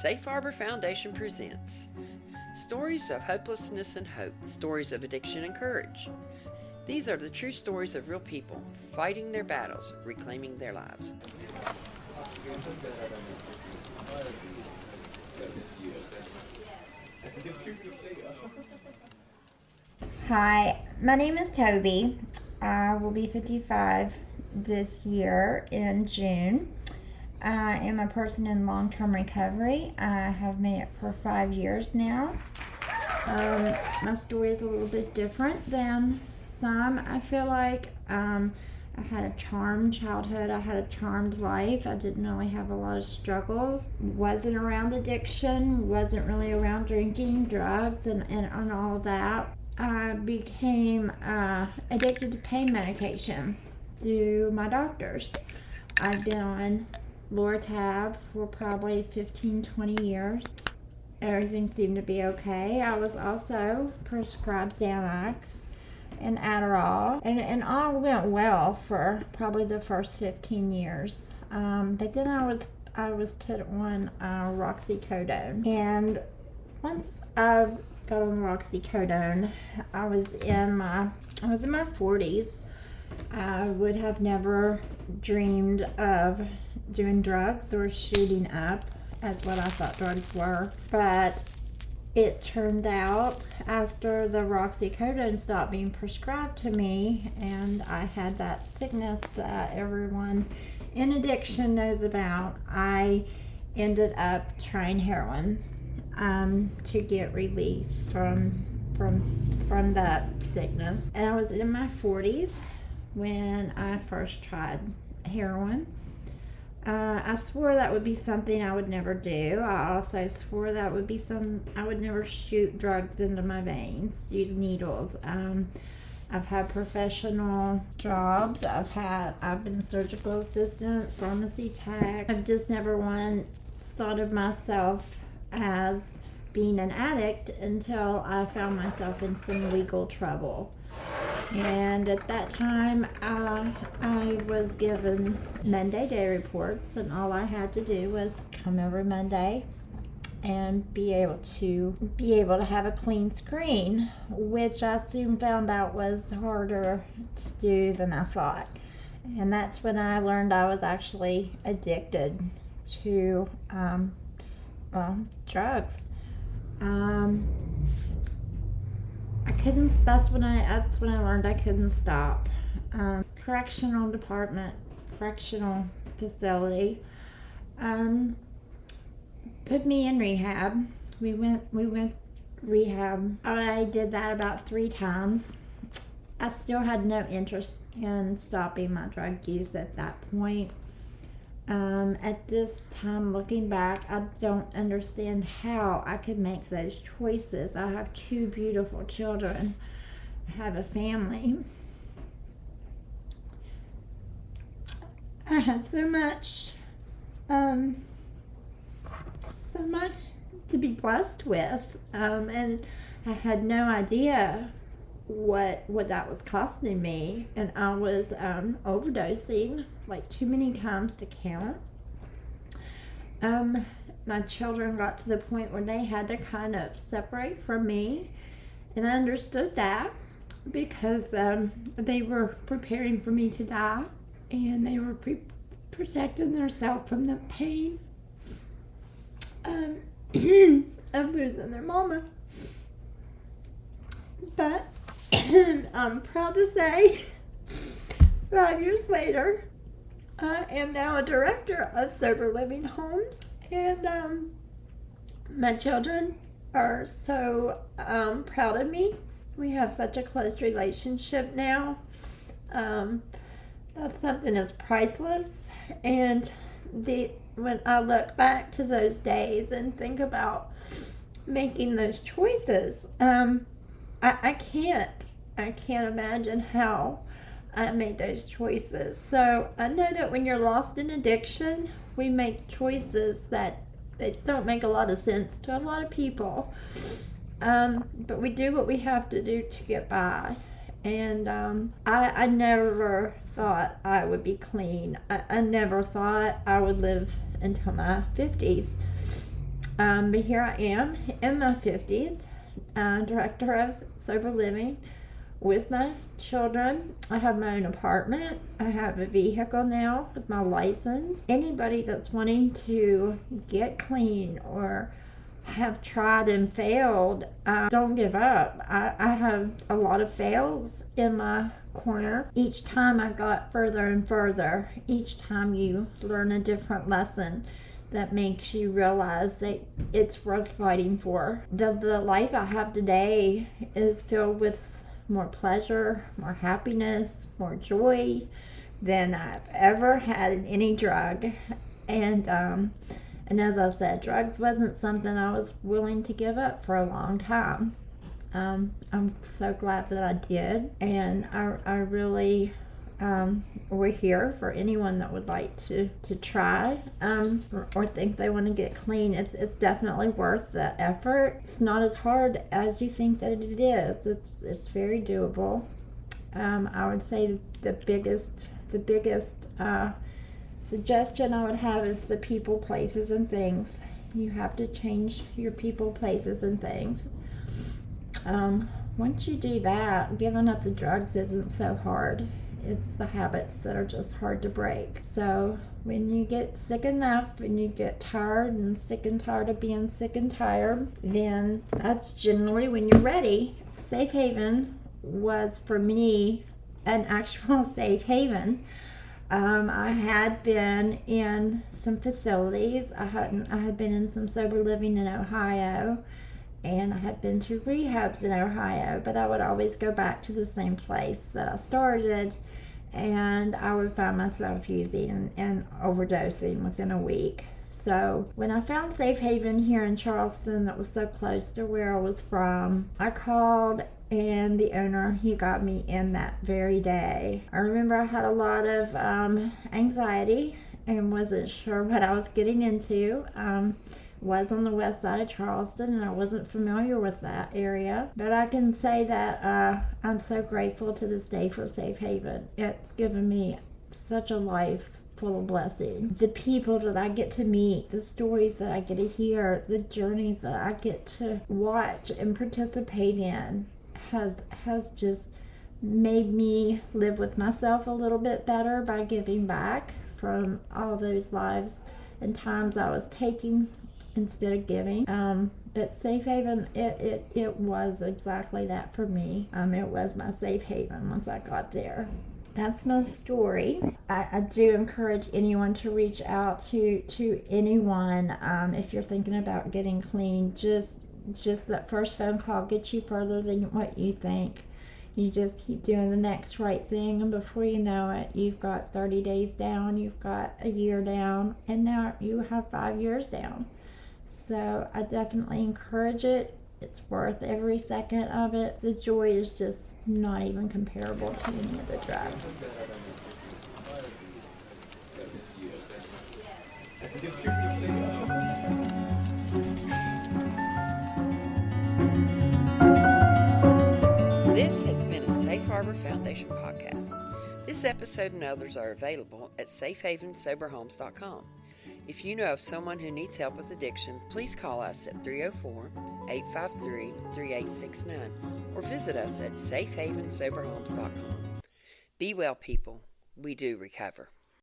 Safe Harbor Foundation presents stories of hopelessness and hope, stories of addiction and courage. These are the true stories of real people fighting their battles, reclaiming their lives. Hi, my name is Toby. I will be 55 this year in June. I am a person in long-term recovery. I have made it for 5 years now. My story is a little bit different than some. I feel like I had a charmed childhood. I had a charmed life. I didn't really have a lot of struggles. Wasn't around addiction. Wasn't really around drinking, drugs, and all of that. I became addicted to pain medication through my doctors. I've been on Lortab for probably 15-20 years. Everything seemed to be okay. I was also prescribed Xanax and Adderall, and all went well for probably the first 15 years. But then I was put on roxicodone, and once I got on roxicodone, I was in my 40s. I would have never dreamed of doing drugs or shooting up as what I thought drugs were. But it turned out after the roxicodone stopped being prescribed to me and I had that sickness that everyone in addiction knows about, I ended up trying heroin to get relief from that sickness. And I was in my 40s when I first tried heroin. I swore that would be something I would never do. I also swore that would be I would never shoot drugs into my veins, use needles. I've had professional jobs. I've been surgical assistant, pharmacy tech. I've just never once thought of myself as being an addict until I found myself in some legal trouble. And at that time, I was given Monday day reports, and all I had to do was come every Monday and be able to have a clean screen, which I soon found out was harder to do than I thought. And that's when I learned I was actually addicted to drugs. That's when I learned I couldn't stop. Correctional facility, put me in rehab. We went rehab. I did that about 3 times. I still had no interest in stopping my drug use at that point. At this time, looking back, I don't understand how I could make those choices. I have 2 beautiful children. I have a family. I had so much to be blessed with, and I had no idea what that was costing me, and I was overdosing like too many times to count. My children got to the point where they had to kind of separate from me, and I understood that because they were preparing for me to die, and they were protecting themselves from the pain of losing their mama. But I'm proud to say 5 years later, I am now a director of sober living homes, and my children are so proud of me. We have such a close relationship now. That's something that's priceless, and when I look back to those days and think about making those choices, I can't imagine how I made those choices. So I know that when you're lost in addiction, we make choices that don't make a lot of sense to a lot of people. But we do what we have to do to get by. And I never thought I would be clean. I never thought I would live until my 50s. But here I am in my 50s, director of sober living with my children. I have my own apartment. I have a vehicle now with my license. Anybody that's wanting to get clean or have tried and failed, don't give up. I have a lot of fails in my corner. Each time I got further and further. Each time you learn a different lesson that makes you realize that it's worth fighting for. The life I have today is filled with more pleasure, more happiness, more joy than I've ever had in any drug. And as I said, drugs wasn't something I was willing to give up for a long time. I'm so glad that I did, and I really we're here for anyone that would like to try or think they want to get clean. It's definitely worth the effort. It's not as hard as you think that it is. It's very doable. I would say the biggest suggestion I would have is the people, places, and things. You have to change your people, places, and things. Once you do that, giving up the drugs isn't so hard. It's the habits that are just hard to break. So when you get sick enough and you get tired and sick and tired of being sick and tired, then that's generally when you're ready. Safe haven was for me an actual safe haven. I had been in some facilities. I had been in some sober living in Ohio, and I had been to rehabs in Ohio, but I would always go back to the same place that I started, and I would find myself using and overdosing within a week. So when I found Safe Haven here in Charleston that was so close to where I was from, I called, and the owner, he got me in that very day. I remember I had a lot of anxiety and wasn't sure what I was getting into. Was on the west side of Charleston, and I wasn't familiar with that area. But I can say that I'm so grateful to this day for Safe Haven. It's given me such a life full of blessings. The people that I get to meet, the stories that I get to hear, the journeys that I get to watch and participate in has just made me live with myself a little bit better by giving back from all those lives and times I was taking instead of giving. But Safe Haven, it was exactly that for me. It was my safe haven once I got there. That's my story. I do encourage anyone to reach out to anyone if you're thinking about getting clean. Just that first phone call gets you further than what you think. You just keep doing the next right thing, and before you know it, you've got 30 days down, you've got a year down, and now you have 5 years down. So I definitely encourage it. It's worth every second of it. The joy is just not even comparable to any of the drugs. This has been a Safe Harbor Foundation podcast. This episode and others are available at safehavensoberhomes.com. If you know of someone who needs help with addiction, please call us at 304-853-3869 or visit us at safehavensoberhomes.com. Be well, people. We do recover.